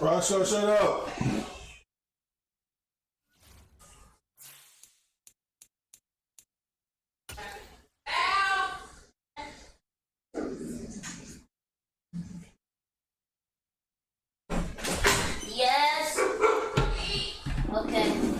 Roscoe, shut up. Yes. Okay.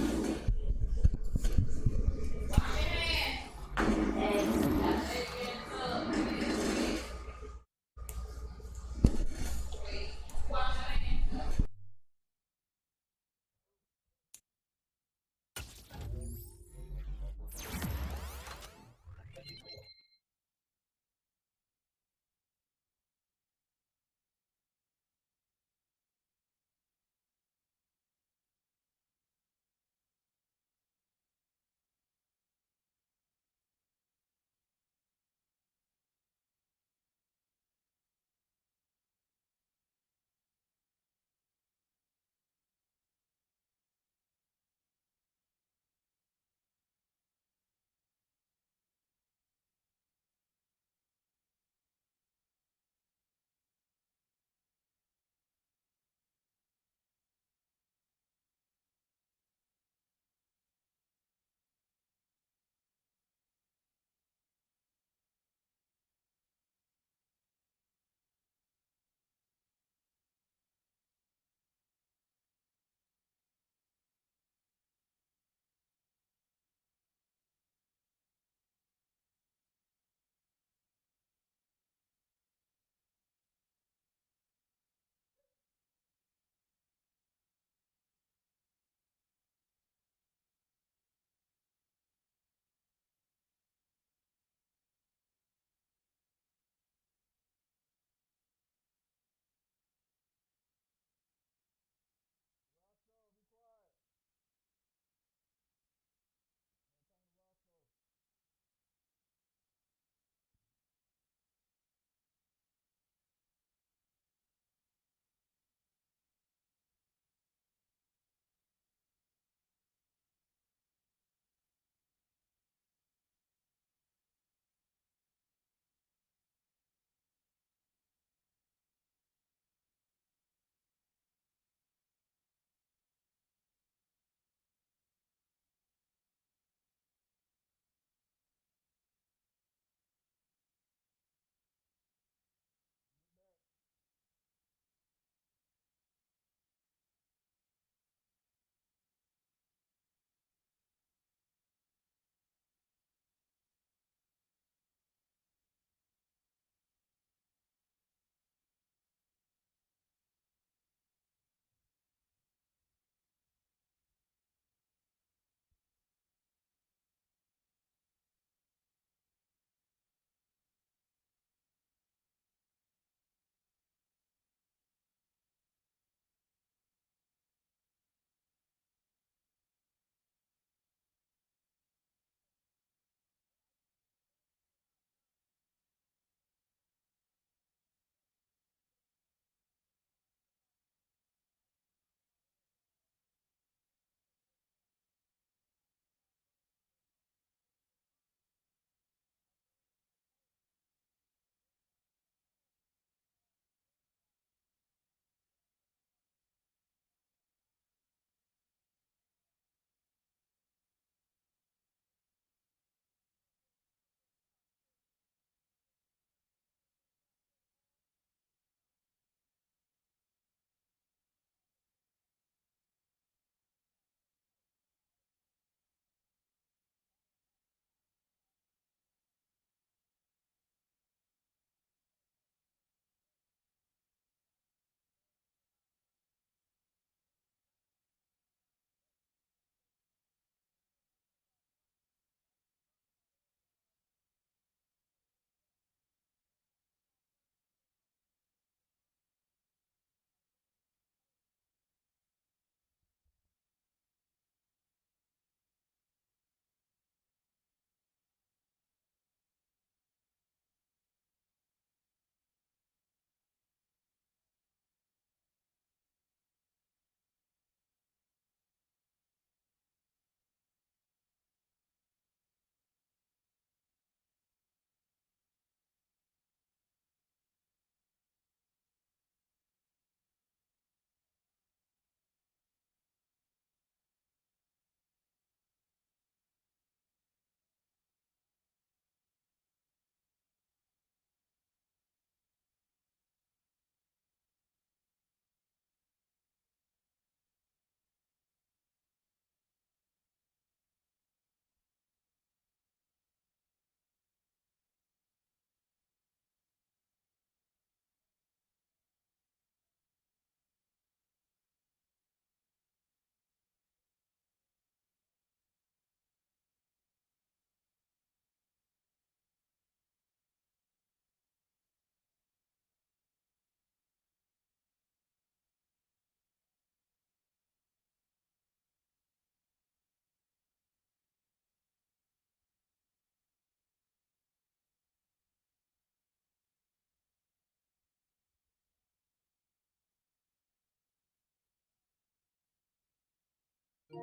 We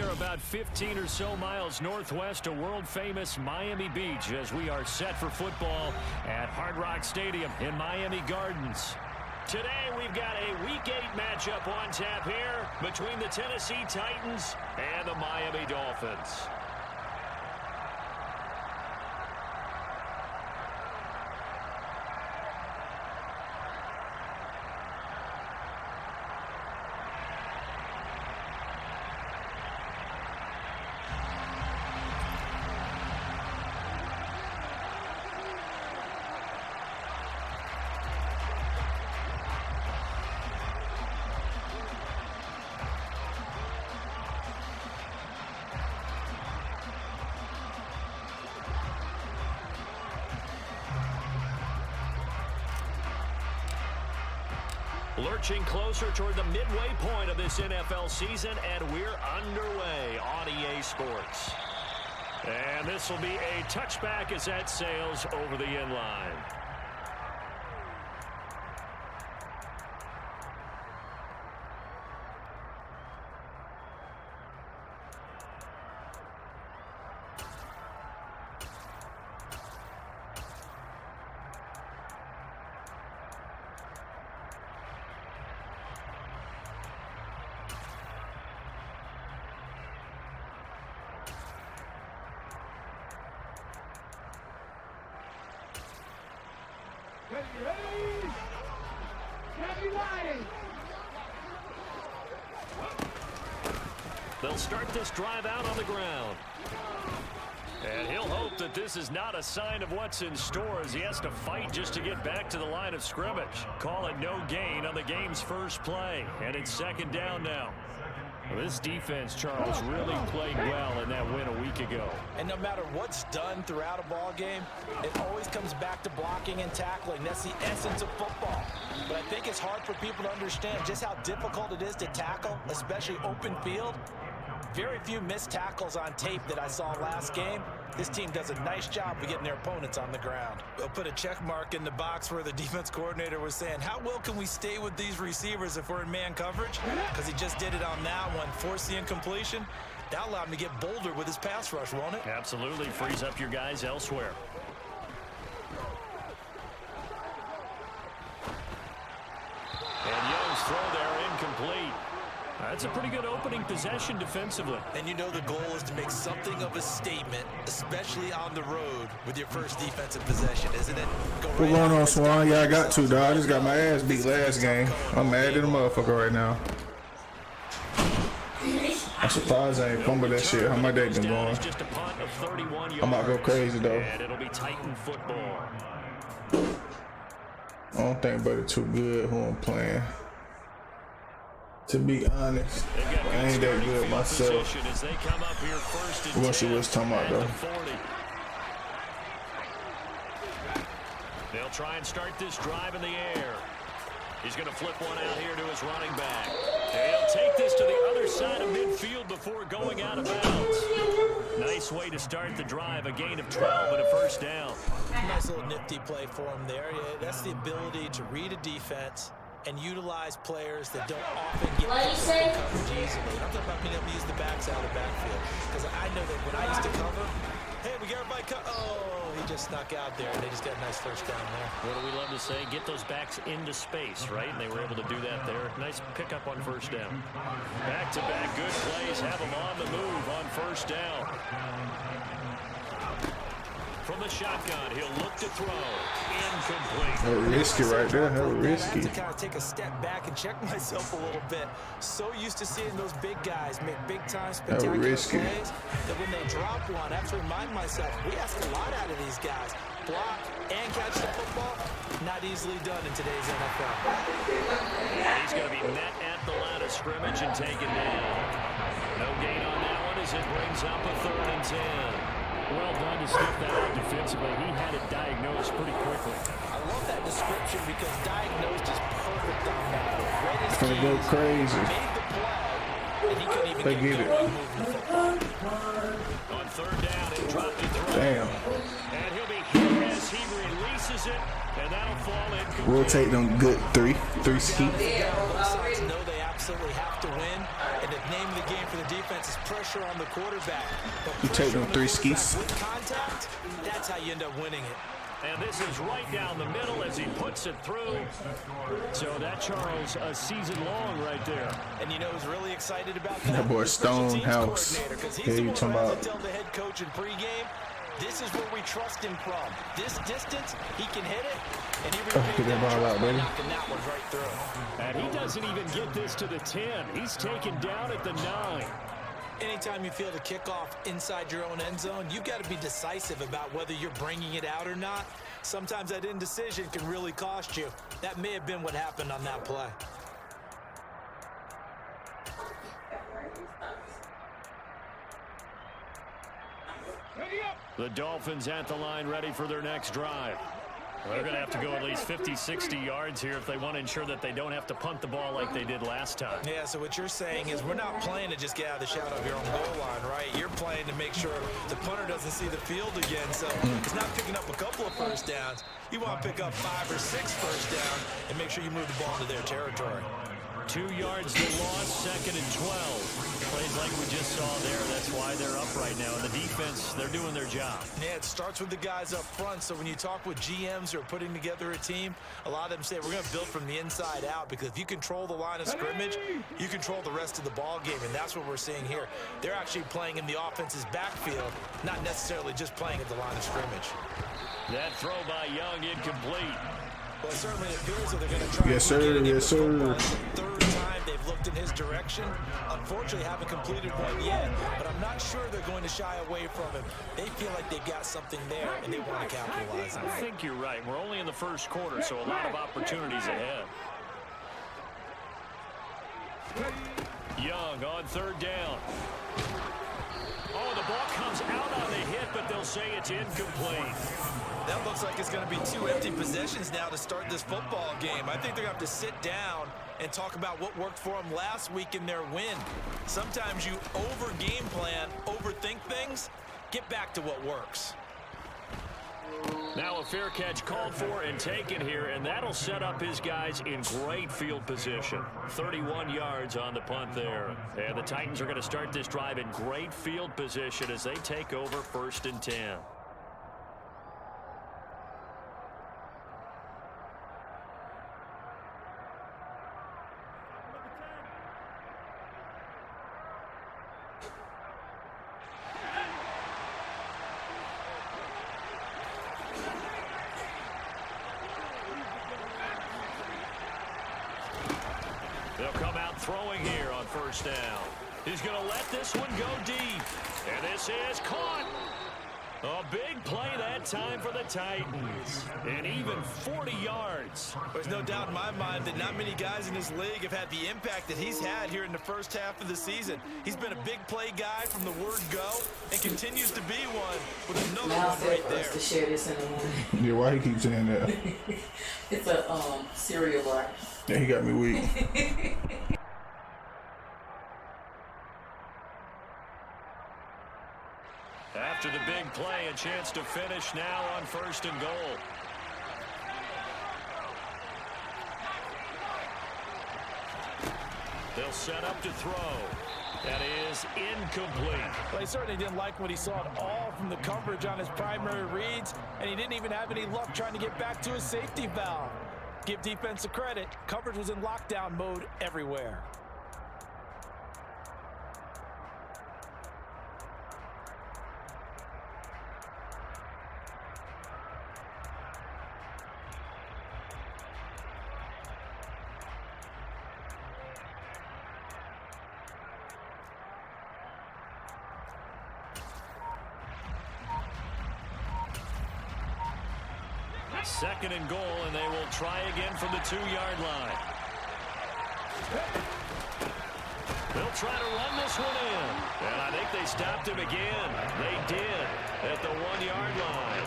are about 15 or so miles northwest of world-famous Miami Beach as we are set for football at Hard Rock Stadium in Miami Gardens. Today we've got a Week 8 matchup on tap here between the Tennessee Titans and the Miami Dolphins. Lurching closer toward the midway point of this NFL season, and we're underway on EA Sports. And this will be a touchback as that sails over the end line. They'll start this drive out on the ground. And he'll hope that this is not a sign of what's in store as he has to fight just to get back to the line of scrimmage. Call it no gain on the game's first play. And it's second down now. This defense, Charles, really played well in that win a week ago. And no matter what's done throughout a ball game, it always comes back to blocking and tackling. That's the essence of football. But I think it's hard for people to understand just how difficult it is to tackle, especially open field. Very few missed tackles on tape that I saw last game. This team does a nice job of getting their opponents on the ground. We'll put a check mark in the box where the defense coordinator was saying, how well can we stay with these receivers if we're in man coverage? Because he just did it on that one, forced the incompletion. That allowed him to get bolder with his pass rush, won't it? Absolutely frees up your guys elsewhere. And Young's throw there incomplete. That's a pretty good opening possession defensively. And you know the goal is to make something of a statement, especially on the road with your first defensive possession, isn't it? What's going on, Swan? Yeah, I got to, dog. I just got my ass beat last game. I'm mad at the motherfucker right now. I'm surprised I ain't fumbled that shit. How my day been going? I'm about to go crazy, though. And it'll be Titan football. I don't think buddy too good who I'm playing. To be honest, I ain't that good myself. As they come up here first and What she was talking about, though. 40. They'll try and start this drive in the air. He's going to flip one out here to his running back. He'll take this to the other side of midfield before going out of bounds. Nice way to start the drive. A gain of 12 and a first down. Nice little nifty play for him there. Yeah, that's the ability to read a defense and utilize players that don't often get coverage easily. I'm talking about being able to use the backs out of the backfield. Because I know that when I used to cover, hey, we got everybody cut. Oh, he just snuck out there, and they just got a nice first down there. What do we love to say? Get those backs into space, right? And they were able to do that there. Nice pickup on first down. Back-to-back good plays. Have them on the move on first down. From the shotgun, he'll look to throw. Incomplete. That was risky right there. That was risky. I have to kind of take a step back and check myself a little bit. So used to seeing those big guys make big-time spectacular plays that when they drop one, I have to remind myself, we ask a lot out of these guys. Block and catch the football, not easily done in today's NFL. And he's going to be met at the line of scrimmage and taken down. No gain on that one as it brings up a 3rd and 10. Well done to sniff that out defensively. He had it diagnosed pretty quickly. I love that description because diagnosed is perfect on that. It's going to go crazy. Made the play, and he couldn't even They get get going it. moving the football. On 3rd down, he'll drop to throw. Damn. And he'll be hit as he releases it, and that'll fall incomplete. We'll take them good three skeet. Both sides know they absolutely have to win, and the name of the game for the defense is pressure on the quarterback. But You take them pressure on the 3 skeets. quarterback with contact, that's how you end up winning it. And this is right down the middle as he puts it through. So that, Charles, a season long right there. And you know who's really excited about that? That boy The special teams Stonehouse. coordinator, 'cause he's Yeah, the you one talking who has about- to tell the head coach in pregame, this is where we trust him from. This distance, he can hit it, and he Get that repaid ball that out, trust by baby. knocking that one right through. And he doesn't even get this to the 10. He's taken down at the 9. Anytime you feel the kickoff inside your own end zone, you've got to be decisive about whether you're bringing it out or not. Sometimes that indecision can really cost you. That may have been what happened on that play. The Dolphins at the line ready for their next drive. They're going to have to go at least 50, 60 yards here if they want to ensure that they don't have to punt the ball like they did last time. Yeah, so what you're saying is we're not playing to just get out of the shadow of your own goal line, right? You're playing to make sure the punter doesn't see the field again. So it's not picking up a couple of first downs. You want to pick up 5 or 6 first down and make sure you move the ball into their territory. 2 yards to loss, 2nd and 12. Plays like we just saw there. That's why they're up right now. And the defense, they're doing their job. Yeah, it starts with the guys up front. So when you talk with GMs who are putting together a team, a lot of them say we're going to build from the inside out, because if you control the line of scrimmage, you control the rest of the ball game, and that's what we're seeing here. They're actually playing in the offense's backfield, not necessarily just playing at the line of scrimmage. That throw by Young incomplete. Well, it certainly appears that they're going to try Yes, to get sir. it in Yes, the sir. football. It's the 3rd time they've looked in his direction. Unfortunately, haven't completed one yet, but I'm not sure they're going to shy away from him. They feel like they've got something there, and they want to capitalize on I it. think you're right. We're only in the first quarter, so a lot of opportunities ahead. Young on 3rd down. Oh, the ball comes out on the hit, but they'll say it's incomplete. That looks like it's going to be 2 empty possessions now to start this football game. I think they're going to have to sit down and talk about what worked for them last week in their win. Sometimes you over-game plan, overthink things. Get back to what works. Now a fair catch called for and taken here, and that'll set up his guys in great field position. 31 yards on the punt there. And the Titans are going to start this drive in great field position as they take over 1st and 10. They'll come out throwing here on 1st down. He's going to let this one go deep. And this is caught. A big play that time for the Titans. And even 40 yards. There's no doubt in my mind that not many guys in this league have had the impact that he's had here in the first half of the season. He's been a big play guy from the word go and continues to be one with another one right there. To share this in the morning. Yeah, why he keeps saying that? It's a cereal bar. Yeah, he got me weak. After the big play, a chance to finish now on 1st and goal. They'll set up to throw. That is incomplete. Well, he certainly didn't like what he saw at all from the coverage on his primary reads, and he didn't even have any luck trying to get back to his safety valve. Give defense a credit. Coverage was in lockdown mode everywhere. Second and goal, and they will try again from the 2-yard line. They'll try to run this one in. And I think they stopped him again. They did at the 1-yard line.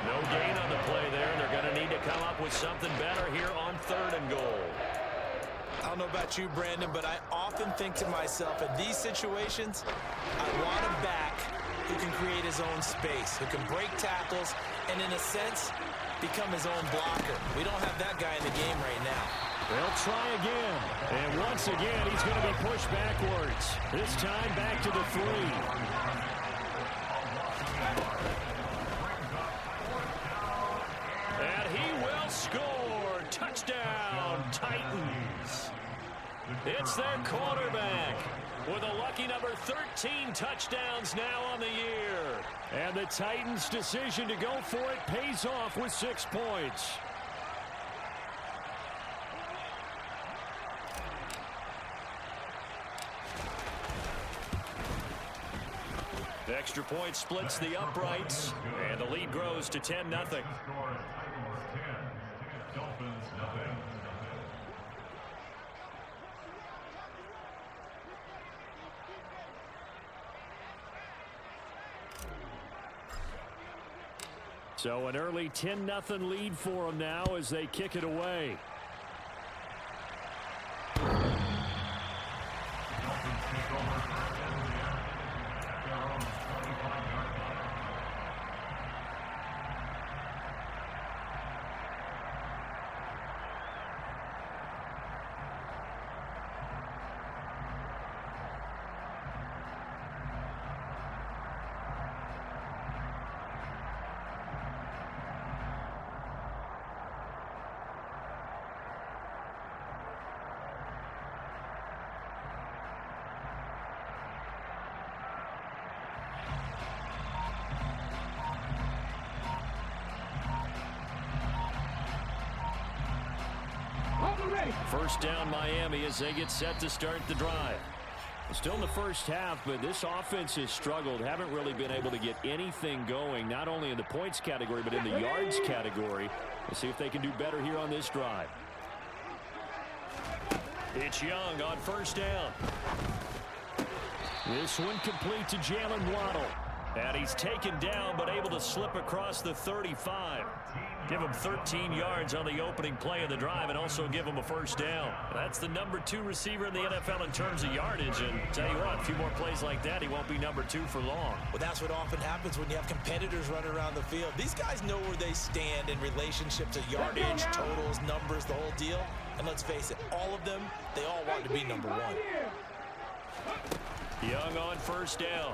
No gain on the play there, and they're going to need to come up with something better here on 3rd and goal. I don't know about you, Brandon, but I often think to myself, in these situations, I want a back who can create his own space, who can break tackles, and in a sense, become his own blocker. We don't have that guy in the game right now. They'll try again. And once again, he's going to be pushed backwards. This time back to the 3. And he will score. Touchdown, Titans. It's their quarterback with a lucky number 13 touchdowns now on the year. And the Titans' decision to go for it pays off with 6 points. The extra point splits the uprights, and the lead grows to 10-0. So an early 10-0 lead for them now as they kick it away. First down Miami as they get set to start the drive. Still in the first half, but this offense has struggled. Haven't really been able to get anything going, not only in the points category, but in the yards category. We'll see if they can do better here on this drive. It's Young on first down. This one complete to Jalen Waddle. And he's taken down, but able to slip across the 35. Give him 13 yards on the opening play of the drive and also give him a first down. That's the number 2 receiver in the NFL in terms of yardage. And tell you what, a few more plays like that, he won't be number 2 for long. Well, that's what often happens when you have competitors running around the field. These guys know where they stand in relationship to yardage, totals, numbers, the whole deal. And let's face it, all of them, they all want to be number 1. Young on first down.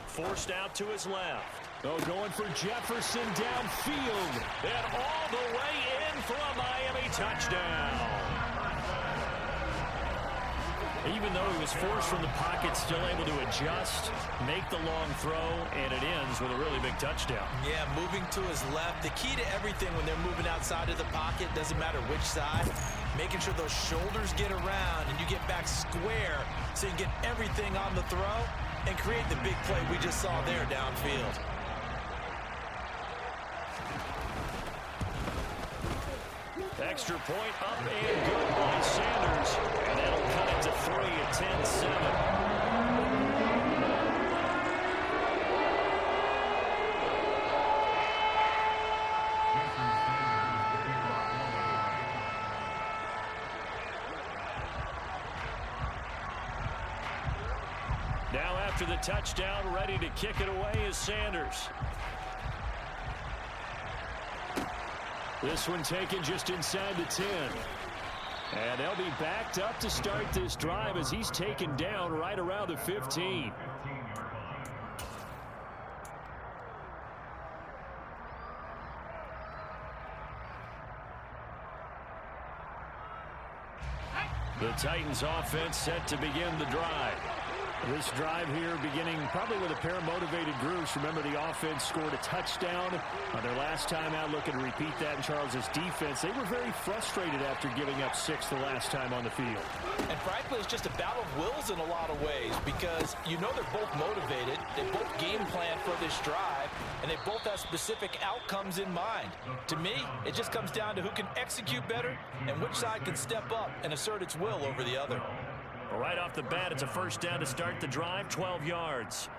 Forced out to his left. Oh, going for Jefferson downfield. And all the way in for a Miami touchdown. Even though he was forced from the pocket, still able to adjust, make the long throw, and it ends with a really big touchdown. Yeah, moving to his left. The key to everything when they're moving outside of the pocket, doesn't matter which side, making sure those shoulders get around and you get back square so you get everything on the throw. and create the big play we just saw there downfield. Extra point up and good by Sanders. And that'll cut it to 3 at 10-7. Now after the touchdown, ready to kick it away is Sanders. This one taken just inside the 10. And they'll be backed up to start this drive as he's taken down right around the 15. The Titans offense set to begin the drive. This drive here beginning probably with a pair of motivated groups. Remember, the offense scored a touchdown on their last time out. Looking to repeat that in Charles's defense. They were very frustrated after giving up 6 the last time on the field. And frankly, it's just a battle of wills in a lot of ways because you know they're both motivated. They both game plan for this drive, and they both have specific outcomes in mind. To me, it just comes down to who can execute better and which side can step up and assert its will over the other. Well, right off the bat, it's a first down to start the drive, 12 yards.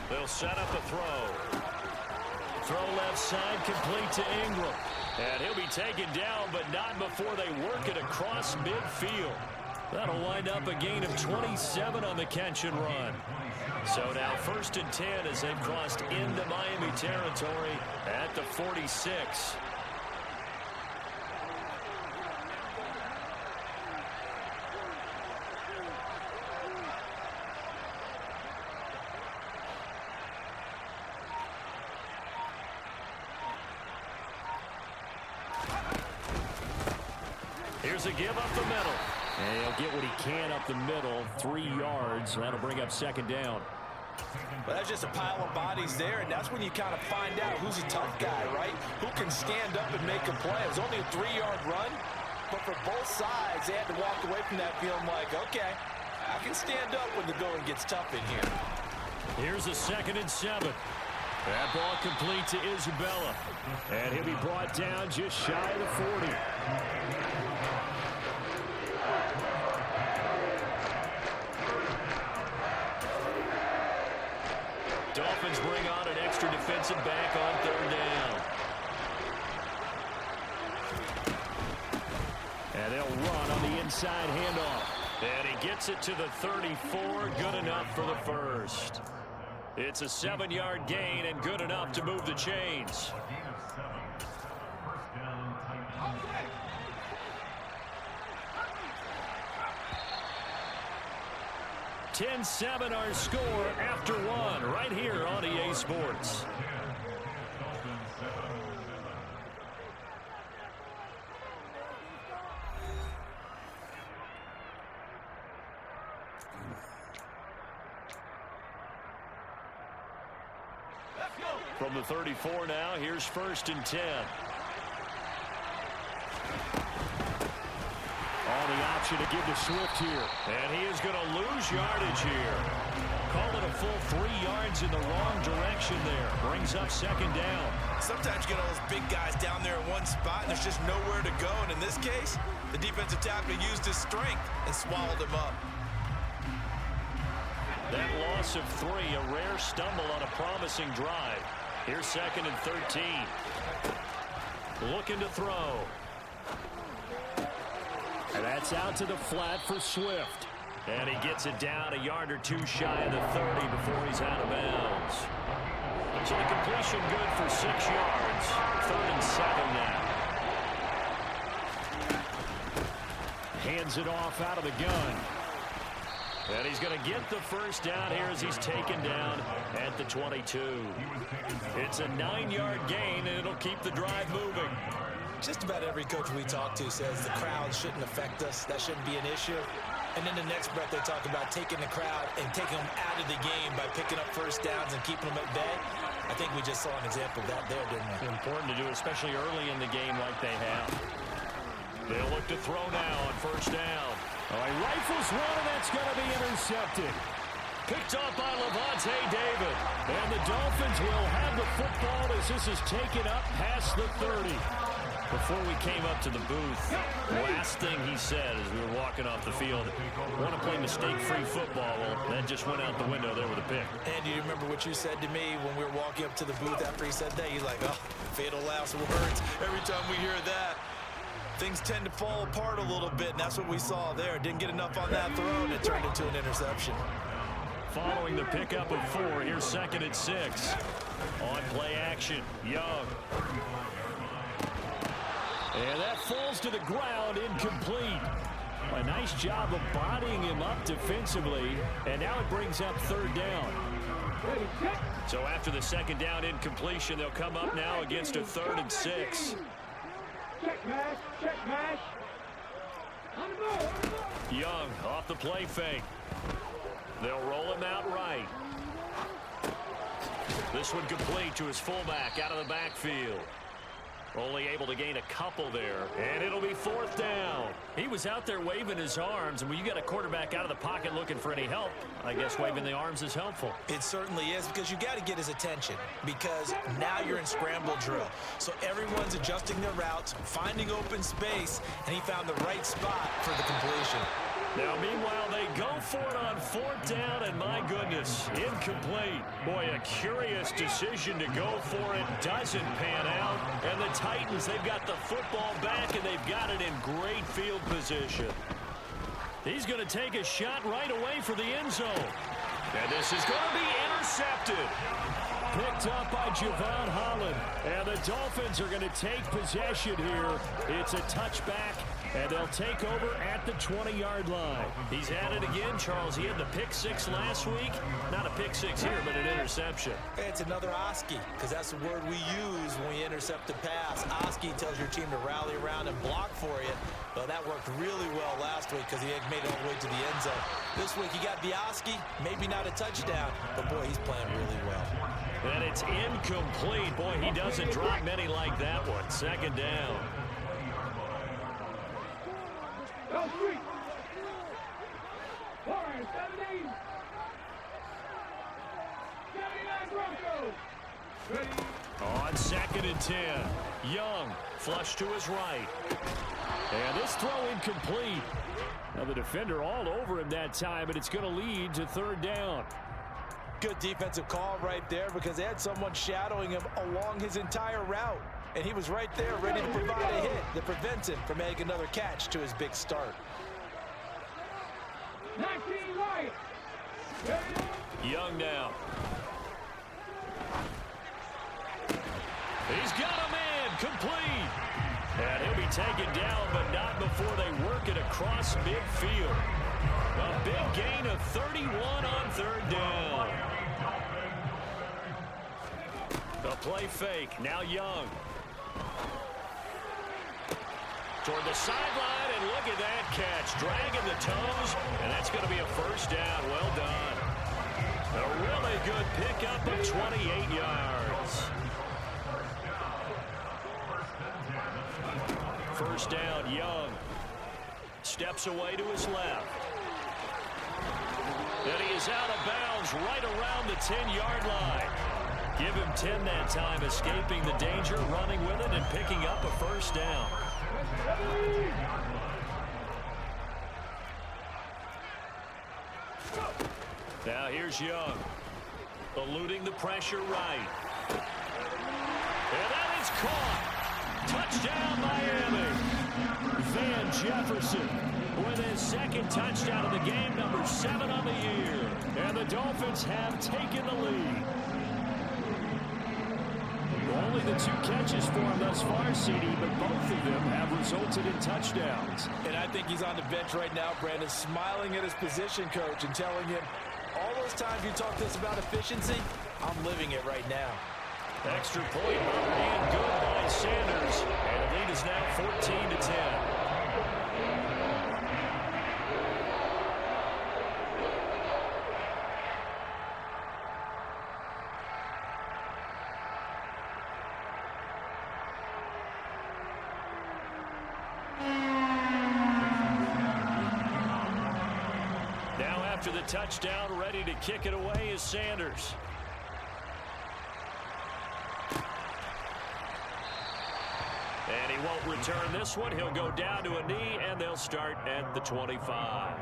They'll set up a throw. Throw left side, complete to Ingram. And he'll be taken down, but not before they work it across midfield. That'll wind up a gain of 27 on the catch and run. So now 1st and 10 as they've crossed into Miami territory at the 46. Here's a give up the middle. And he'll get what he can up the middle, 3 yards. That'll bring up 2nd down. Well, that's just a pile of bodies there, and that's when you kind of find out who's a tough guy, right? Who can stand up and make a play. It was only a 3-yard run, but for both sides, they had to walk away from that feeling like, okay, I can stand up when the going gets tough in here. Here's a 2nd and 7. That ball complete to Isabella. And he'll be brought down just shy of the 40. Dolphins bring on an extra defensive back on 3rd down. And they'll run on the inside handoff. And he gets it to the 34. Good enough for the first. It's a 7-yard gain and good enough to move the chains. 10-7 our score after 1 right here on EA Sports. From the 34 now, here's 1st and 10. On the option to give to Swift here. And he is going to lose yardage here. Call it a full 3 yards in the wrong direction there. Brings up 2nd down. Sometimes you get all those big guys down there in one spot, and there's just nowhere to go. And in this case, the defensive tackle used his strength and swallowed him up. That loss of 3, a rare stumble on a promising drive. Here's 2nd and 13. Looking to throw. And that's out to the flat for Swift. And he gets it down a yard or 2 shy of the 30 before he's out of bounds. So the completion good for 6 yards. 3rd and 7 now. Hands it off out of the gun. And he's going to get the first down here as he's taken down at the 22. It's a 9-yard gain, and it'll keep the drive moving. Just about every coach we talk to says the crowd shouldn't affect us. That shouldn't be an issue. And in the next breath, they talk about taking the crowd and taking them out of the game by picking up first downs and keeping them at bay. I think we just saw an example of that there, didn't we? Important to do, especially early in the game like they have. They'll look to throw now on first down. Oh, he rifles one, and that's going to be intercepted. Picked off by Levante David. And the Dolphins will have the football as this is taken up past the 30. Before we came up to the booth, last thing he said as we were walking off the field, want to play mistake-free football. Well, that just went out the window there with a pick. And do you remember what you said to me when we were walking up to the booth after he said that? You're like, oh, fatal last words. Every time we hear that, things tend to fall apart a little bit, and that's what we saw there. Didn't get enough on that throw, and it turned into an interception. Following the pickup of 4, here's 2nd and 6. On play action, Young. And that falls to the ground, incomplete. A nice job of bodying him up defensively, and now it brings up 3rd down. So after the 2nd down incompletion, they'll come up now against a 3rd and 6. Young off the play fake. They'll roll him out right. This one complete to his fullback out of the backfield. Only able to gain a couple there, and it'll be 4th down. He was out there waving his arms, and when you got a quarterback out of the pocket looking for any help, I guess waving the arms is helpful. It certainly is, because you got to get his attention, because now you're in scramble drill. So everyone's adjusting their routes, finding open space, and he found the right spot for the completion. Now, meanwhile, they go for it on 4th down, and my goodness, incomplete. Boy, a curious decision to go for it. Doesn't pan out. And the Titans, they've got the football back, and they've got it in great field position. He's going to take a shot right away for the end zone. And this is going to be intercepted. Picked up by Javon Holland. And the Dolphins are going to take possession here. It's a touchback. And they'll take over at the 20-yard line. He's at it again, Charles. He had the pick 6 last week. Not a pick 6 here, but an interception. It's another Oski, because that's the word we use when we intercept a pass. Oski tells your team to rally around and block for you. Well, that worked really well last week because he had made it all the way to the end zone. This week he got the Oski, maybe not a touchdown, but boy, he's playing really well. And it's incomplete. Boy, he doesn't drop many like that one. 2nd down. On 2nd and 10, Young flush to his right. And this throw incomplete. Now the defender all over him that time, but it's going to lead to 3rd down. Good defensive call right there, because they had someone shadowing him along his entire route. And he was right there ready to provide a hit that prevents him from making another catch to his big start. Young now. He's got a man, complete. And he'll be taken down, but not before they work it across midfield. A big gain of 31 on 3rd down. The play fake, now Young. Toward the sideline, and look at that catch. Dragging the toes, and that's going to be a 1st down. Well done. A really good pickup of 28 yards. 1st down, Young. Steps away to his left. And he is out of bounds right around the 10-yard line. Give him 10 that time, escaping the danger, running with it, and picking up a 1st down. Now here's Young, eluding the pressure right. And that is caught. Touchdown, Miami. Van Jefferson with his 2nd touchdown of the game, number 7 on the year. And the Dolphins have taken the lead. Only the 2 catches for him thus far, CD, but both of them have resulted in touchdowns. And I think he's on the bench right now, Brandon, smiling at his position coach and telling him, all those times you talk to us about efficiency, I'm living it right now. Extra point and good by Sanders. And the lead is now 14-10. after the touchdown, ready to kick it away is Sanders. And he won't return this one. He'll go down to a knee, and they'll start at the 25.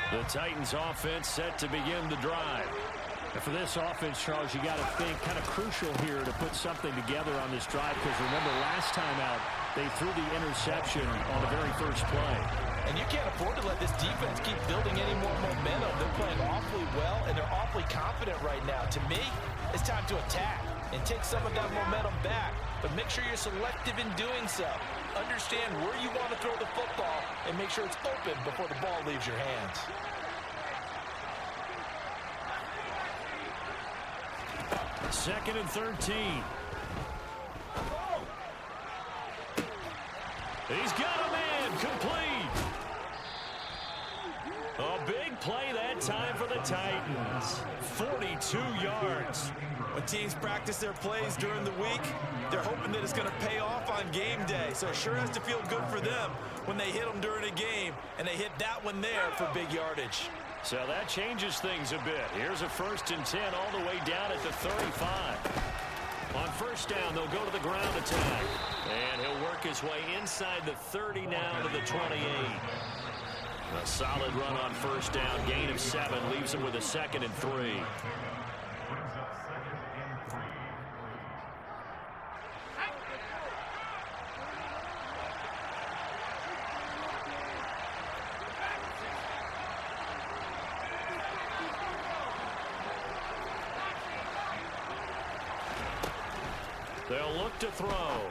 The Titans offense set to begin the drive. And for this offense, Charles, you got to think kind of crucial here to put something together on this drive, because remember last time out they threw the interception on the very first play. And you can't afford to let this defense keep building any more momentum. They're playing awfully well, and they're awfully confident right now. To me, it's time to attack and take some of that momentum back. But make sure you're selective in doing so. Understand where you want to throw the football and make sure it's open before the ball leaves your hands. Second and 13. He's got a man complete. A big play that time for the Titans. 42 yards. When teams practice their plays during the week, they're hoping that it's going to pay off on game day. So it sure has to feel good for them when they hit them during a game, and they hit that one there for big yardage. So that changes things a bit. Here's a 1st and 10 all the way down at the 35. On first down, they'll go to the ground attack. And he'll work his way inside the 30 now to the 28. A solid run on first down. Gain of 7 leaves him with a 2nd and 3. They'll look to throw.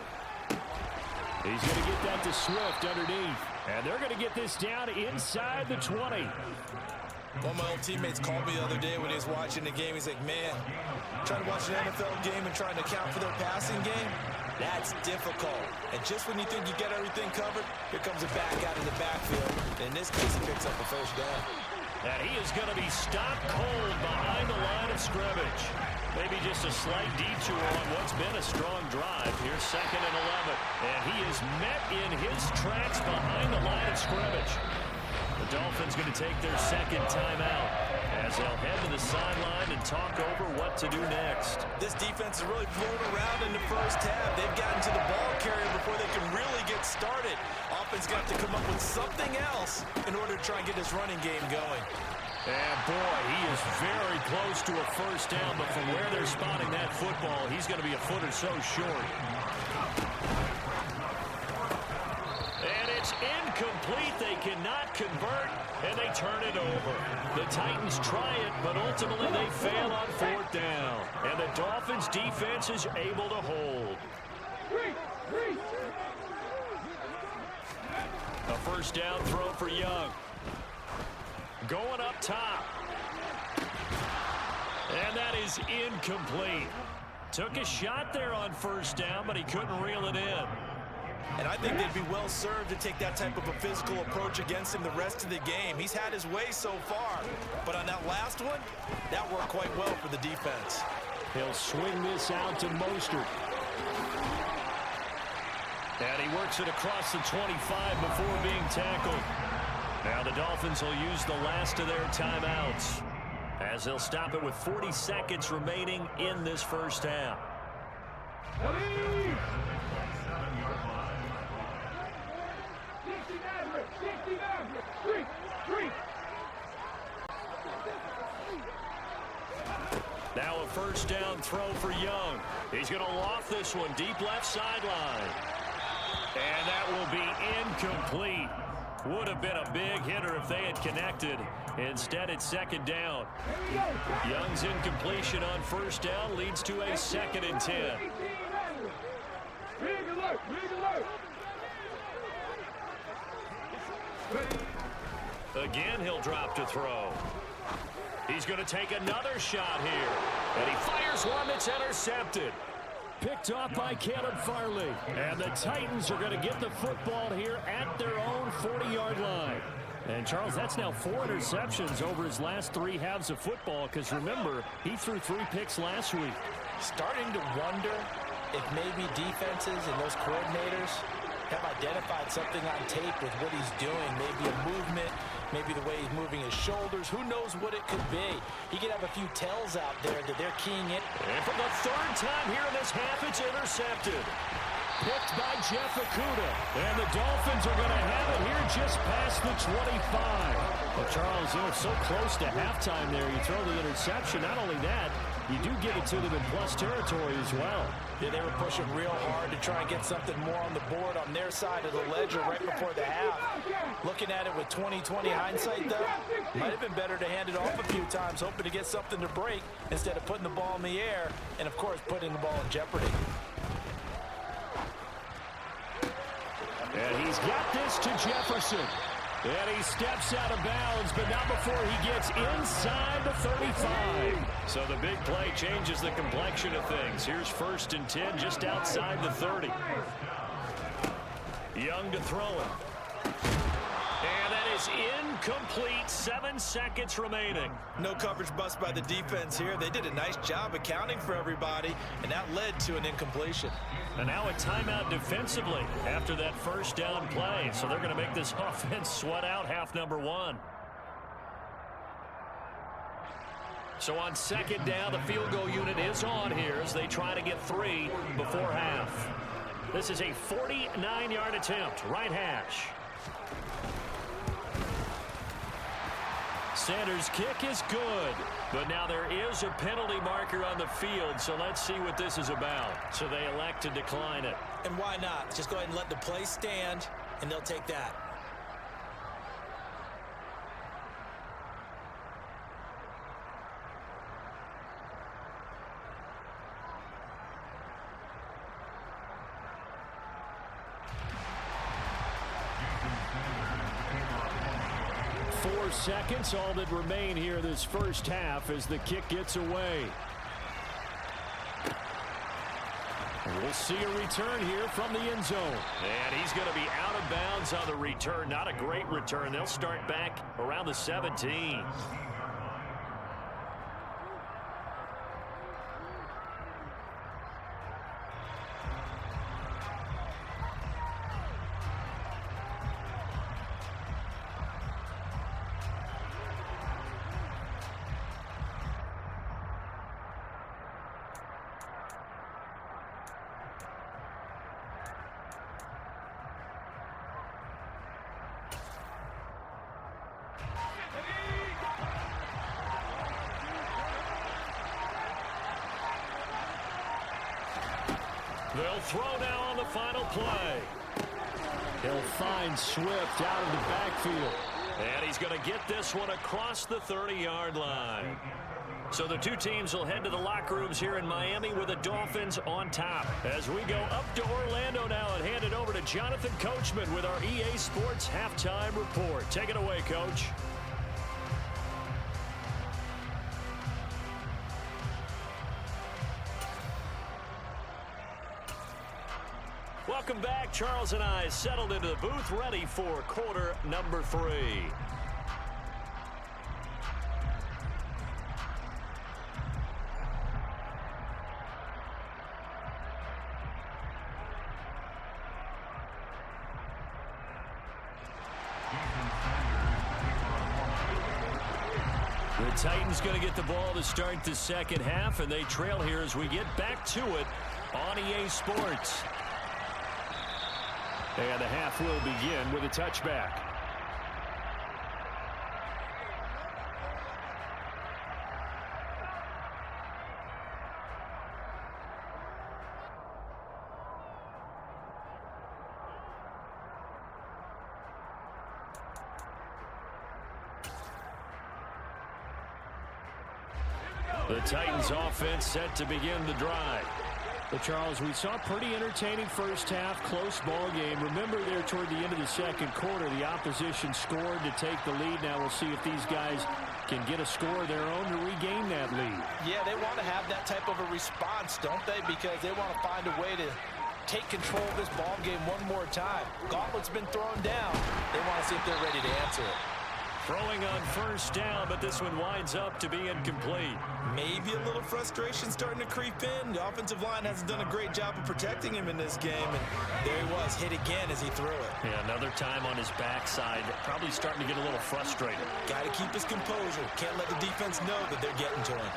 He's going to get that to Swift underneath. And they're going to get this down inside the 20. One of my old teammates called me the other day when he was watching the game. He's like, man, trying to watch an NFL game and trying to account for their passing game, that's difficult. And just when you think you get everything covered, here comes a back out of the backfield. In this case, he picks up a first down. And he is going to be stopped cold behind the line of scrimmage. Maybe just a slight detour on what's been a strong drive. Here's 2nd and 11. And he is met in his tracks behind the line of scrimmage. The Dolphins going to take their 2nd timeout as they'll head to the sideline and talk over what to do next. This defense is really floating around in the first half. They've gotten to the ball carrier before they can really get started. Offense got to come up with something else in order to try and get this running game going. And boy, he is very close to a first down, but from where they're spotting that football, he's going to be a foot or so short. And it's incomplete. They cannot convert, and they turn it over. The Titans try it, but ultimately they fail on 4th down. And the Dolphins defense is able to hold. A first down throw for Young. Going up top. And that is incomplete. Took a shot there on first down, but he couldn't reel it in. And I think they'd be well served to take that type of a physical approach against him the rest of the game. He's had his way so far. But on that last one, that worked quite well for the defense. He'll swing this out to Mostert. And he works it across the 25 before being tackled. Now the Dolphins will use the last of their timeouts as they'll stop it with 40 seconds remaining in this first half. Now a first down throw for Young. He's going to loft this one deep left sideline. And that will be incomplete. Would have been a big hitter if they had connected. Instead, it's 2nd down. Young's incompletion on first down leads to a 2nd and 10. Again, he'll drop to throw. He's going to take another shot here. And he fires one that's intercepted. Picked off by Caleb Farley. And the Titans are going to get the football here at their own 40-yard line. And, Charles, that's now 4 interceptions over his last 3 halves of football because, remember, he threw 3 picks last week. Starting to wonder if maybe defenses and those coordinators have identified something on tape with what he's doing. Maybe a movement, maybe the way he's moving his shoulders. Who knows what it could be? He could have a few tells out there that they're keying in. And for the 3rd time here in this half, it's intercepted. Picked by Jeff Okudah. And the Dolphins are going to have it here just past the 25. Well, Charles, you know, so close to halftime there. You throw the interception. Not only that, you do give it to them in plus territory as well. Yeah, they were pushing real hard to try and get something more on the board on their side of the ledger right before the half. Looking at it with 20/20 hindsight, though, might have been better to hand it off a few times, hoping to get something to break instead of putting the ball in the air and, of course, putting the ball in jeopardy. And he's got this to Jefferson. And he steps out of bounds, but not before he gets inside the 35. So the big play changes the complexion of things. Here's 1st and 10 just outside the 30. Young to throw it. And that is incomplete. 7 seconds remaining. No coverage bust by the defense here. They did a nice job accounting for everybody, and that led to an incompletion. And now a timeout defensively after that 1st down play. So they're going to make this offense sweat out half number 1. So on 2nd down, the field goal unit is on here as they try to get 3 before half. This is a 49-yard attempt, right hash. Sanders' kick is good, but now there is a penalty marker on the field, so let's see what this is about. So they elect to decline it. And why not? Just go ahead and let the play stand, and they'll take that. Seconds, all that remain here this 1st half as the kick gets away. We'll see a return here from the end zone. And he's going to be out of bounds on the return. Not a great return. They'll start back around the 17. They'll throw now on the final play. He'll find Swift out of the backfield. And he's going to get this one across the 30-yard line. So the 2 teams will head to the locker rooms here in Miami with the Dolphins on top. As we go up to Orlando now and hand it over to Jonathan Coachman with our EA Sports Halftime Report. Take it away, Coach. Welcome back. Charles and I settled into the booth, ready for quarter number 3. The Titans going to get the ball to start the 2nd half, and they trail here as we get back to it on EA Sports. And the half will begin with a touchback. The Titans offense set to begin the drive. Well, Charles, we saw a pretty entertaining first half, close ball game. Remember there toward the end of the second quarter, the opposition scored to take the lead. Now we'll see if these guys can get a score of their own to regain that lead. Yeah, they want to have that type of a response, don't they? Because they want to find a way to take control of this ball game one more time. Gauntlet's been thrown down. They want to see if they're ready to answer it. Throwing on first down, but this one winds up to be incomplete. Maybe a little frustration starting to creep in. The offensive line hasn't done a great job of protecting him in this game, and there he was, hit again as he threw it. Yeah, another time on his backside, probably starting to get a little frustrated. Got to keep his composure. Can't let the defense know that they're getting to him.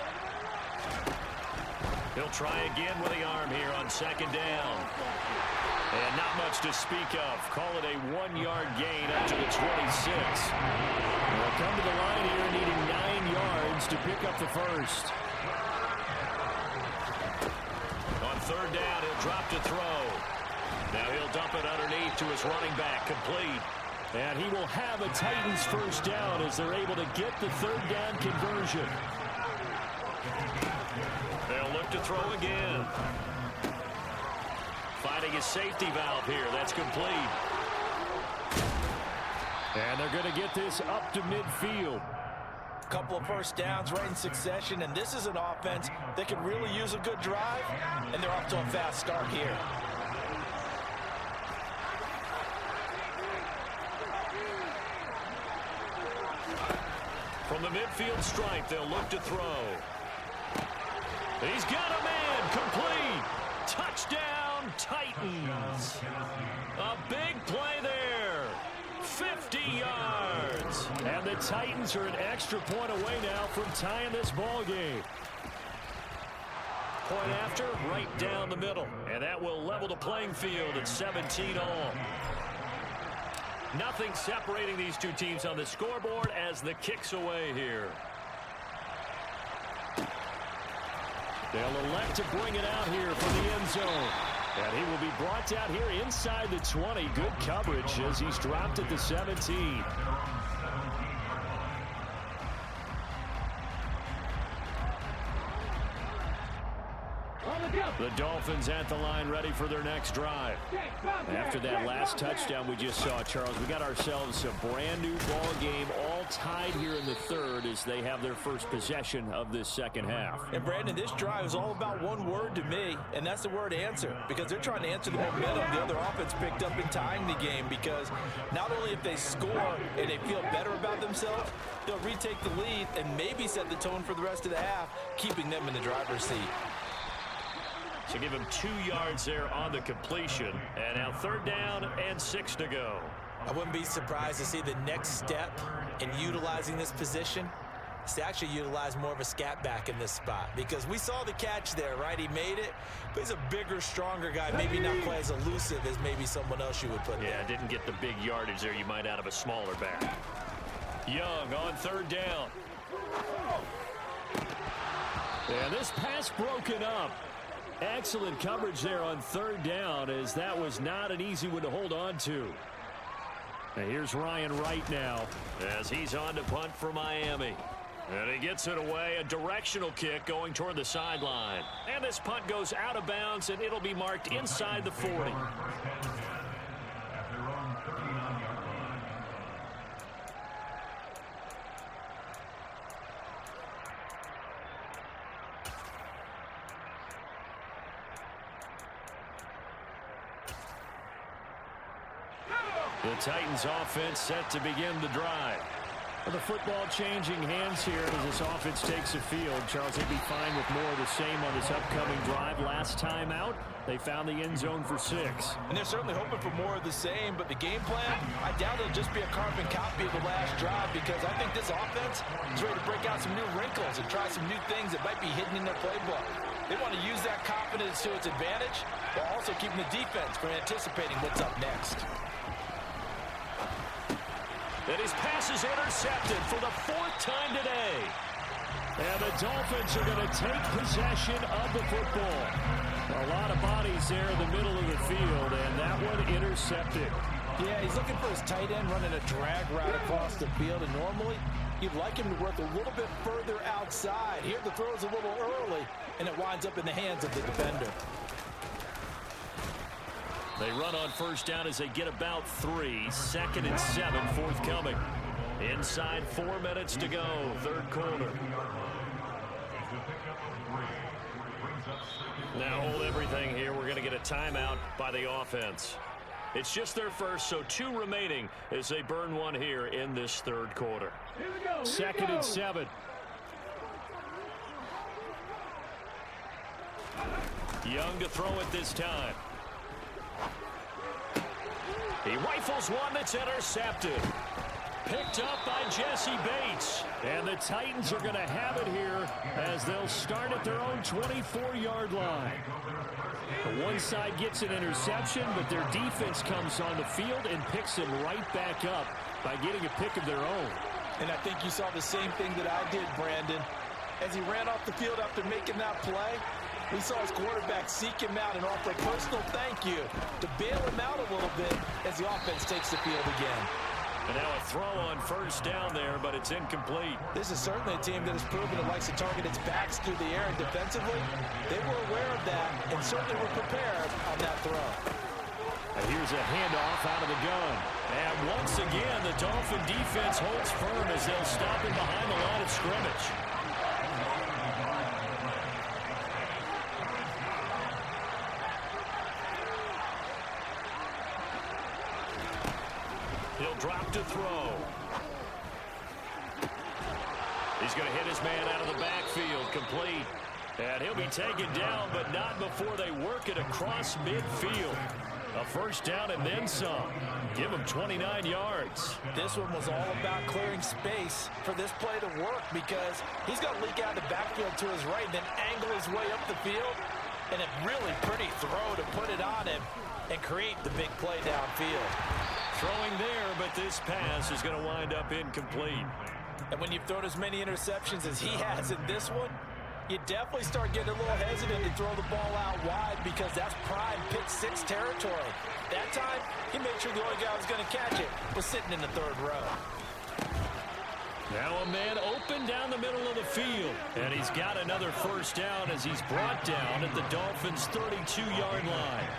He'll try again with the arm here on second down. And not much to speak of. Call it a 1-yard gain up to the 26. They'll come to the line here needing 9 yards to pick up the first. On third down, he'll drop to throw. Now he'll dump it underneath to his running back, complete. And he will have a Titans first down as they're able to get the third down conversion. They'll look to throw again. Finding his safety valve here. That's complete. And they're going to get this up to midfield. A couple of first downs right in succession, and this is an offense that can really use a good drive, and they're off to a fast start here. From the midfield stripe, they'll look to throw. He's got a man, complete. Touchdown, Titans. A big play there. 50 yards. And the Titans are an extra point away now from tying this ball game. Point after, right down the middle. And that will level the playing field at 17 all. Nothing separating these two teams on the scoreboard as the kick's away here. They'll elect to bring it out here from the end zone. And he will be brought out here inside the 20. Good coverage as he's dropped at the 17. The Dolphins at the line ready for their next drive. After that last touchdown we just saw, Charles, we got ourselves a brand new ball game, all tied here in the third as they have their first possession of this second half. And Brandon, this drive is all about one word to me, and that's the word answer, because they're trying to answer the momentum the other offense picked up in tying the game, because not only if they score and they feel better about themselves, they'll retake the lead and maybe set the tone for the rest of the half, keeping them in the driver's seat. So give him 2 yards there on the completion. And now third down and 6 to go. I wouldn't be surprised to see the next step in utilizing this position is to actually utilize more of a scat back in this spot. Because we saw the catch there, right? He made it, but he's a bigger, stronger guy. Maybe not quite as elusive as maybe someone else you would put there. Yeah, didn't get the big yardage there you might out of a smaller back. Young on third down. And this pass broken up. Excellent coverage there on third down, as that was not an easy one to hold on to. And here's Ryan Wright now as he's on to punt for Miami. And he gets it away, a directional kick going toward the sideline. And this punt goes out of bounds, and it'll be marked inside the 40. The Titans offense set to begin the drive. The football changing hands here as this offense takes the field. Charles, they'd be fine with more of the same on this upcoming drive. Last time out, they found the end zone for 6. And they're certainly hoping for more of the same, but the game plan, I doubt it'll just be a carbon copy of the last drive, because I think this offense is ready to break out some new wrinkles and try some new things that might be hidden in their playbook. They want to use that confidence to its advantage, while also keeping the defense from anticipating what's up next. And his pass is intercepted for the 4th time today. And the Dolphins are going to take possession of the football. A lot of bodies there in the middle of the field, and that one intercepted. Yeah, he's looking for his tight end running a drag route across the field, and normally you'd like him to work a little bit further outside. Here the throw is a little early, and it winds up in the hands of the defender. They run on first down as they get about 3. 2nd and 7 forthcoming. Inside 4 minutes to go, third quarter. Now hold everything here. We're going to get a timeout by the offense. It's just their first, so 2 remaining as they burn one here in this third quarter. 2nd and 7. Young to throw it this time. He rifles one that's intercepted. Picked up by Jesse Bates. And the Titans are going to have it here as they'll start at their own 24-yard line. The one side gets an interception, but their defense comes on the field and picks him right back up by getting a pick of their own. And I think you saw the same thing that I did, Brandon. As he ran off the field after making that play, we saw his quarterback seek him out and offer a personal thank you to bail him out a little bit as the offense takes the field again. And now a throw on first down there, but it's incomplete. This is certainly a team that has proven it likes to target its backs through the air, and defensively, they were aware of that and certainly were prepared on that throw. And here's a handoff out of the gun. And once again, the Dolphin defense holds firm as they'll stop him behind the line of scrimmage. He'll drop to throw. He's going to hit his man out of the backfield, complete. And he'll be taken down, but not before they work it across midfield. A first down and then some. Give him 29 yards. This one was all about clearing space for this play to work because he's going to leak out the backfield to his right and then angle his way up the field. And a really pretty throw to put it on him and create the big play downfield. Throwing there, but this pass is going to wind up incomplete. And when you've thrown as many interceptions as he has in this one, you definitely start getting a little hesitant to throw the ball out wide because that's prime pick 6 territory. That time, he made sure the only guy who was going to catch it was sitting in the third row. Now a man open down the middle of the field. And he's got another first down as he's brought down at the Dolphins' 32-yard line.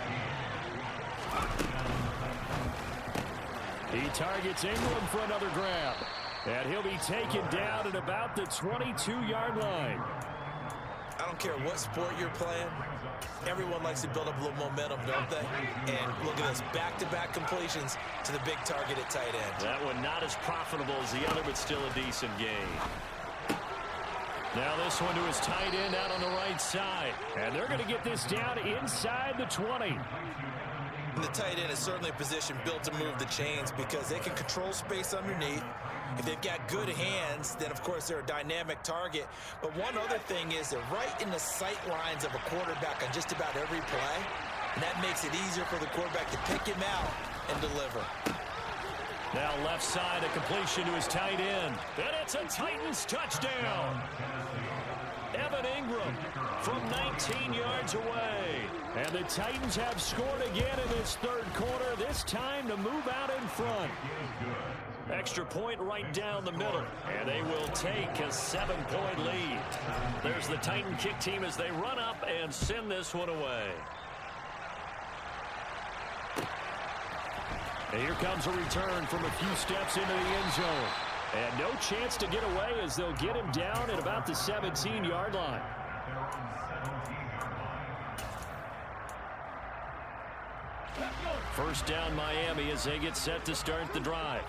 He targets Ingram for another grab. And he'll be taken down at about the 22-yard line. I don't care what sport you're playing. Everyone likes to build up a little momentum, don't they? And look at this, back-to-back completions to the big target at tight end. That one not as profitable as the other, but still a decent gain. Now this one to his tight end out on the right side. And they're going to get this down inside the 20. And the tight end is certainly a position built to move the chains because they can control space underneath. If they've got good hands, then, of course, they're a dynamic target. But one other thing is they're right in the sight lines of a quarterback on just about every play. And that makes it easier for the quarterback to pick him out and deliver. Now left side, a completion to his tight end. And it's a Titans touchdown. Evan Ingram from 19 yards away. And the Titans have scored again in this third quarter, this time to move out in front. Extra point right down the middle, and they will take a 7-point lead. There's the Titan kick team as they run up and send this one away. And here comes a return from a few steps into the end zone. And no chance to get away as they'll get him down at about the 17-yard line. First down Miami as they get set to start the drive.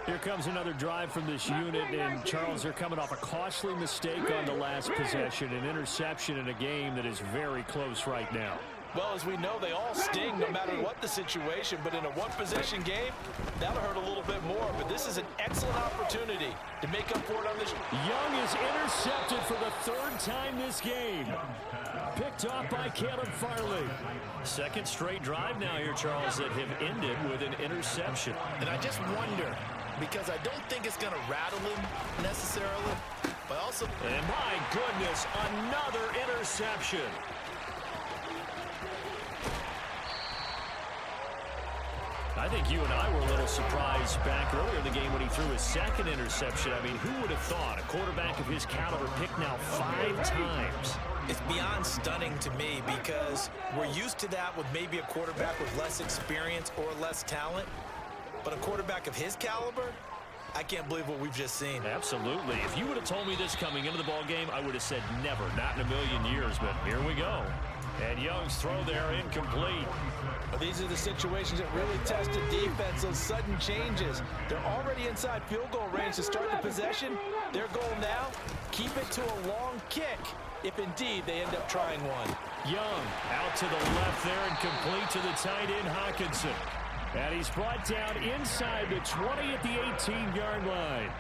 Here comes another drive from this unit, and Charles, they're coming off a costly mistake on the last possession, an interception in a game that is very close right now. Well, as we know, they all sting no matter what the situation, but in a one-possession game, that'll hurt a little bit more. But this is an excellent opportunity to make up for it on this. Young is intercepted for the third time this game. Picked off by Caleb Farley. Second straight drive now here, Charles, that have ended with an interception. And I just wonder, because I don't think it's going to rattle him necessarily, but also... And my goodness, another interception. I I think you and I were a little surprised back earlier in the game when he threw his second interception. I mean, who would have thought a quarterback of his caliber picked now 5 times? It's beyond stunning to me because we're used to that with maybe a quarterback with less experience or less talent. But a quarterback of his caliber, I can't believe what we've just seen. Absolutely. If you would have told me this coming into the ball game, I would have said never, not in a million years. But here we go. And Young's throw there incomplete. But these are the situations that really test the defense, those sudden changes. They're already inside field goal range to start the possession. Their goal now, keep it to a long kick, if indeed they end up trying one. Young out to the left there and complete to the tight end, Hawkinson. And he's brought down inside the 20 at the 18-yard line.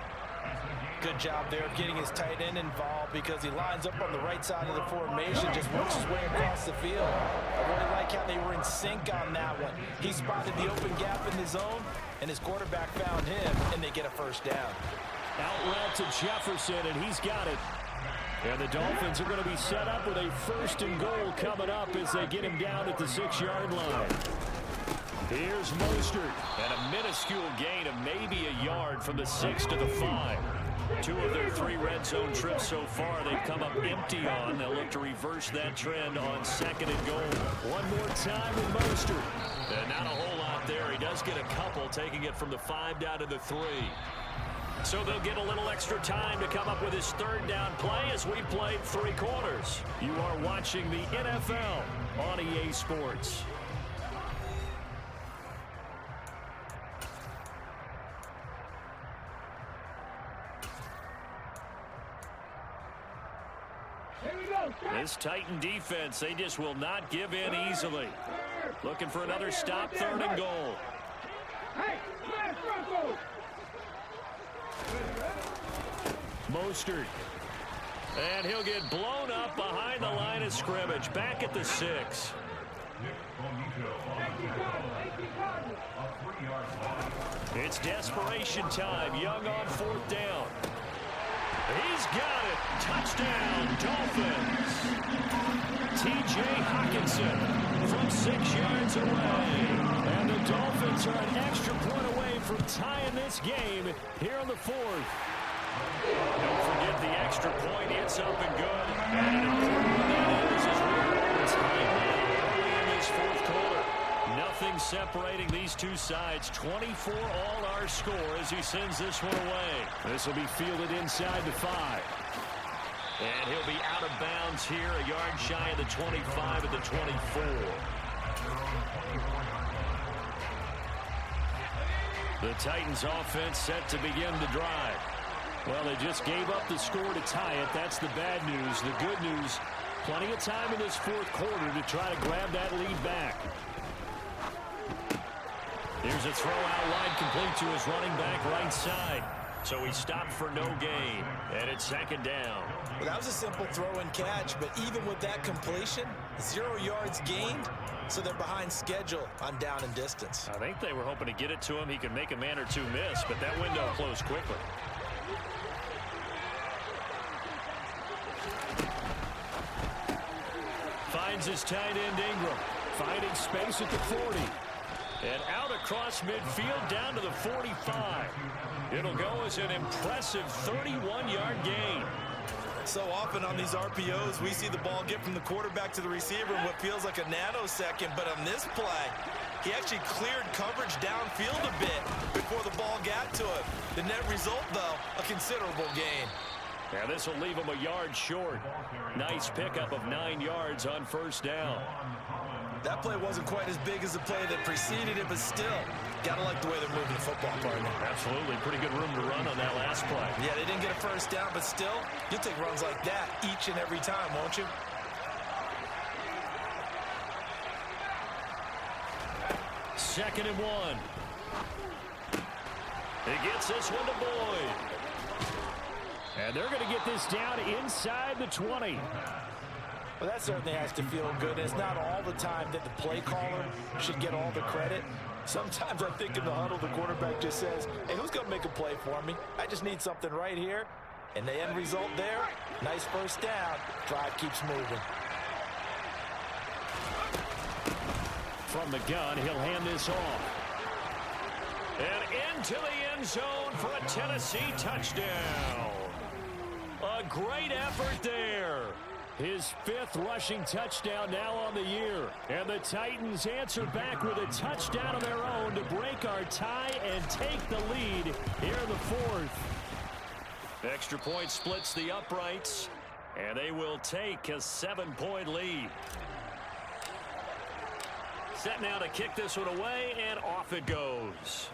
Good job there of getting his tight end involved because he lines up on the right side of the formation, just works his way across the field. I really like how they were in sync on that one. He spotted the open gap in the zone, and his quarterback found him, and they get a first down. Out route to Jefferson, and he's got it. And the Dolphins are going to be set up with a 1st and goal coming up as they get him down at the 6-yard line. Here's Mostert, and a minuscule gain of maybe a yard from the 6 to the 5. 2 of their 3 red zone trips so far they've come up empty on. They'll look to reverse that trend on 2nd and goal. One more time with Mostert. And not a whole lot there. He does get a couple, taking it from the 5 down to the 3. So they'll get a little extra time to come up with his 3rd down play as we played 3 quarters. You are watching the NFL on EA Sports. This Titan defense, they just will not give in easily. Looking for another stop, 3rd and goal. Mostert. And he'll get blown up behind the line of scrimmage. Back at the 6. It's desperation time. Young on 4th down. He's got it. Touchdown, Dolphins. T.J. Hawkinson from 6 yards away. And the Dolphins are an extra point away from tying this game here on the 4th. Don't forget the extra point. It's up and good. And an important that is as we're tied early in this 4th quarter. Nothing separating these 2 sides. 24 all our score as he sends this one away. This will be fielded inside the 5. And he'll be out of bounds here, a yard shy of the 25 at the 24. The Titans offense set to begin the drive. Well, they just gave up the score to tie it. That's the bad news. The good news, plenty of time in this 4th quarter to try to grab that lead back. Here's a throw out wide, complete to his running back right side. So he stopped for no gain, and it's 2nd down. Well, that was a simple throw and catch, but even with that completion, 0 yards gained, so they're behind schedule on down and distance. I think they were hoping to get it to him. He could make a man or 2 miss, but that window closed quickly. Finds his tight end Ingram, finding space at the 40. And out across midfield down to the 45. It'll go as an impressive 31-yard gain. So often on these RPOs, we see the ball get from the quarterback to the receiver in what feels like a nanosecond. But on this play, he actually cleared coverage downfield a bit before the ball got to him. The net result, though, a considerable gain. Yeah, this will leave him a yard short. Nice pickup of 9 yards on 1st down. That play wasn't quite as big as the play that preceded it, but still, gotta like the way they're moving the football, partner. Absolutely. Pretty good room to run on that last play. Yeah, they didn't get a 1st down, but still, you'll take runs like that each and every time, won't you? Second and 1. He gets this one to Boyd. And they're going to get this down inside the 20. Well, that certainly has to feel good. It's not all the time that the play caller should get all the credit. Sometimes I think in the huddle, the quarterback just says, hey, who's going to make a play for me? I just need something right here. And the end result there, nice 1st down. Drive keeps moving. From the gun, he'll hand this off. And into the end zone for a Tennessee touchdown. A great effort there. His 5th rushing touchdown now on the year. And the Titans answer back with a touchdown of their own to break our tie and take the lead here in the 4th. Extra point splits the uprights, and they will take a 7-point lead. Set now to kick this one away, and off it goes.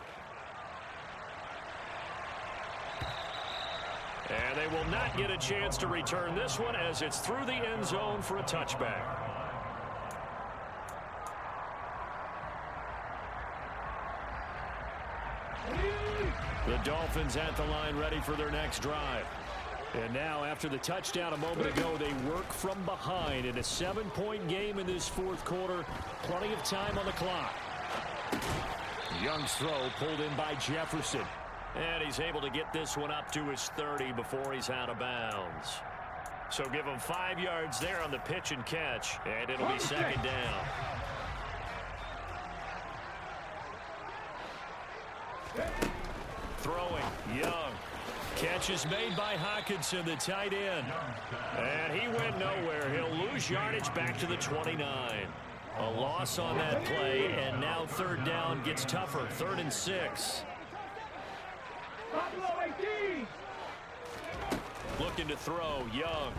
And they will not get a chance to return this one as it's through the end zone for a touchback. The Dolphins at the line ready for their next drive. And now after the touchdown a moment ago, they work from behind in a 7-point game in this 4th quarter. Plenty of time on the clock. Young's throw pulled in by Jefferson. And he's able to get this one up to his 30 before he's out of bounds. So give him 5 yards there on the pitch and catch, and it'll be 2nd down. Throwing, Young. Catch is made by Hockenson, the tight end. And he went nowhere. He'll lose yardage back to the 29. A loss on that play, and now 3rd down gets tougher. 3rd and 6. Looking to throw, Young.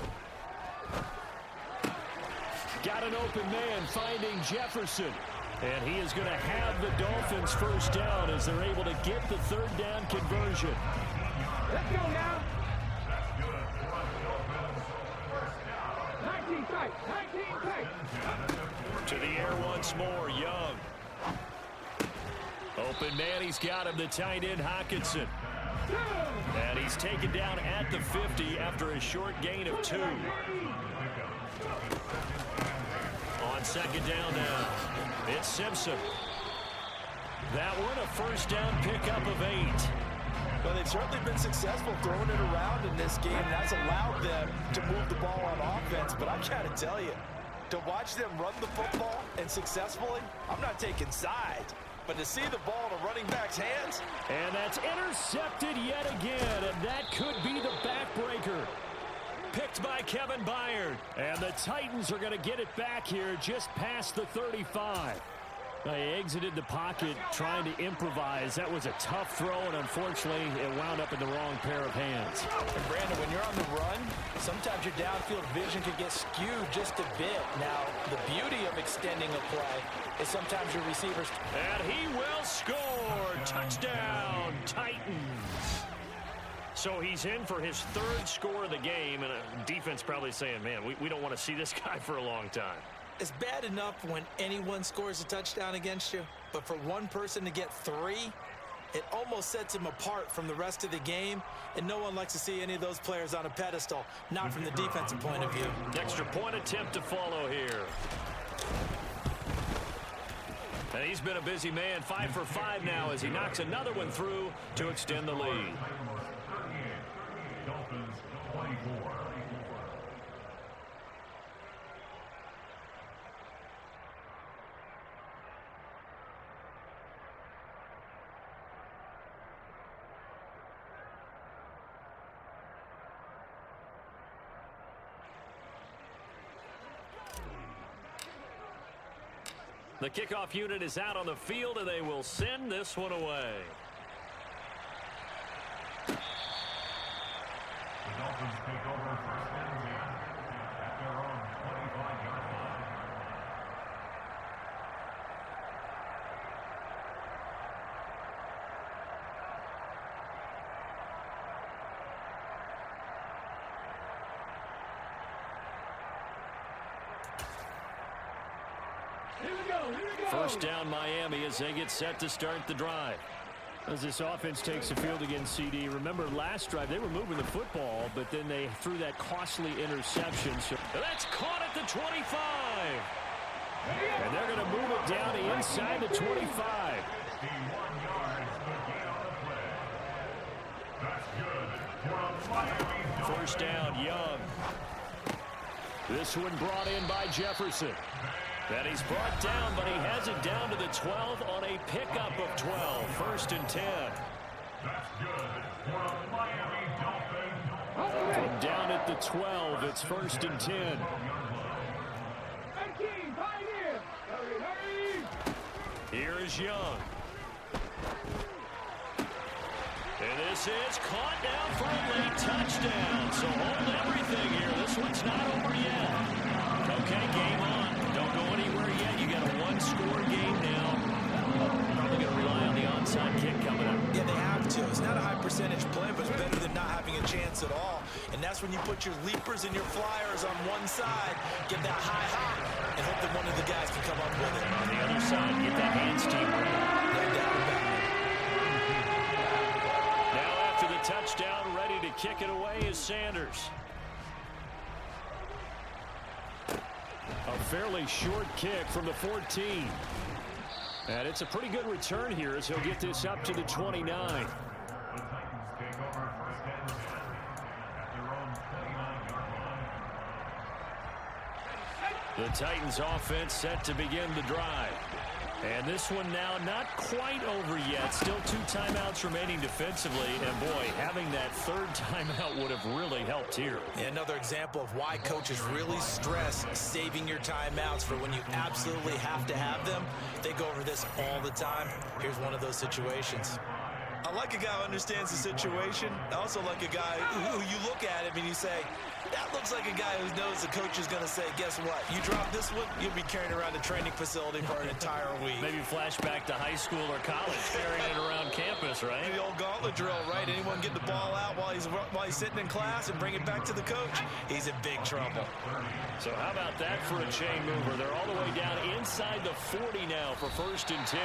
Got an open man finding Jefferson. And he is going to have the Dolphins 1st down as they're able to get the 3rd down conversion. Let's go now. 19 tight. To the air once more, Young. Open man, he's got him, the tight end, Hockenson. And he's taken down at the 50 after a short gain of 2. On 2nd down now, it's Simpson. That one a 1st down pickup of 8. Well, they've certainly been successful throwing it around in this game. That's allowed them to move the ball on offense. But I've got to tell you, to watch them run the football and successfully, I'm not taking sides. But to see the ball in a running back's hands. And that's intercepted yet again. And that could be the backbreaker. Picked by Kevin Byard. And the Titans are going to get it back here just past the 35. They exited the pocket trying to improvise. That was a tough throw, and unfortunately, it wound up in the wrong pair of hands. And Brandon, when you're on the run, sometimes your downfield vision can get skewed just a bit. Now, the beauty of extending a play is sometimes your receivers. And he will score. Touchdown, Titans. So he's in for his 3rd score of the game, and defense probably saying, man, we don't want to see this guy for a long time. It's bad enough when anyone scores a touchdown against you, but for one person to get 3, it almost sets him apart from the rest of the game, and no one likes to see any of those players on a pedestal, not from the defensive point of view. Extra point attempt to follow here. And he's been a busy man, 5 for 5 now as he knocks another one through to extend the lead. The kickoff unit is out on the field, and they will send this one away. The Dolphins take over 1st and 10 at their own 25-yard line. First down Miami as they get set to start the drive. As this offense takes the field against CD. Remember last drive they were moving the football, but then they threw that costly interception. So that's caught at the 25. And they're going to move it down to inside the 25. 51 yards, but get on the play. That's good. Miami. First down, Young. This one brought in by Jefferson. And he's brought down, but he has it down to the 12 on a pickup of 12. 1st and 10. That's good for the Miami Dolphins. From down at the 12, it's 1st and 10. 19, pioneer. Hurry, hurry. Here is Young. And this is caught down for a late touchdown. So hold everything here. This one's not over yet. Okay, game on. Don't go anywhere yet. You got a one-score game now. Probably going to rely on the onside kick coming up. Yeah, they have to. It's not a high percentage play, but it's better than not having a chance at all. And that's when you put your leapers and your flyers on one side, get that high hop, and hope that one of the guys can come up with it. On the other side, get that hands team ready. No doubt about it. Now after the touchdown, ready to kick it away is Sanders. A fairly short kick from the 14. And it's a pretty good return here as he'll get this up to the 29. The Titans take over first and 10 at their own 29-yard line. The Titans offense set to begin the drive. And this one now not quite over yet. Still 2 timeouts remaining defensively. And boy, having that 3rd timeout would have really helped here. Yeah, another example of why coaches really stress saving your timeouts for when you absolutely have to have them. They go over this all the time. Here's one of those situations. I like a guy who understands the situation. I also like a guy who you look at him and you say, that looks like a guy who knows the coach is going to say, guess what? You drop this one, you'll be carrying around the training facility for an entire week. Maybe flashback to high school or college, carrying it around campus, right? The old gauntlet drill, right? Anyone get the ball out while he's sitting in class and bring it back to the coach? He's in big trouble. So how about that for a chain mover? They're all the way down inside the 40 now for 1st and 10.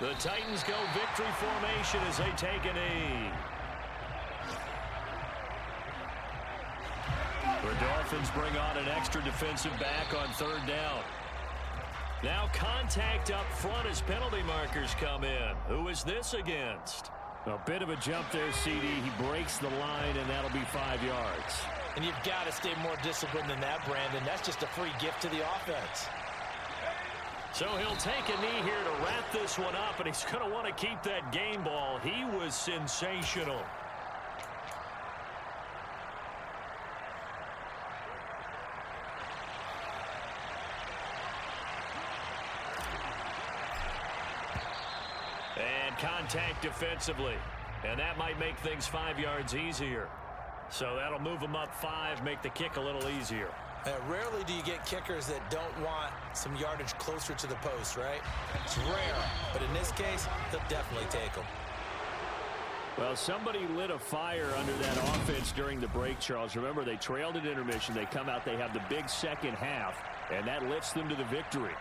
The Titans go victory formation as they take a knee. The Dolphins bring on an extra defensive back on 3rd down. Now contact up front as penalty markers come in. Who is this against? A bit of a jump there, CD. He breaks the line, and that'll be 5 yards. And you've got to stay more disciplined than that, Brandon. That's just a free gift to the offense. So he'll take a knee here to wrap this one up, and he's going to want to keep that game ball. He was sensational. And contact defensively. And that might make things 5 yards easier. So that'll move them up 5, make the kick a little easier. Rarely do you get kickers that don't want some yardage closer to the post, right? It's rare, but in this case, they'll definitely take them. Well, somebody lit a fire under that offense during the break, Charles. Remember, they trailed at intermission. They come out, they have the big second half, and that lifts them to the victory.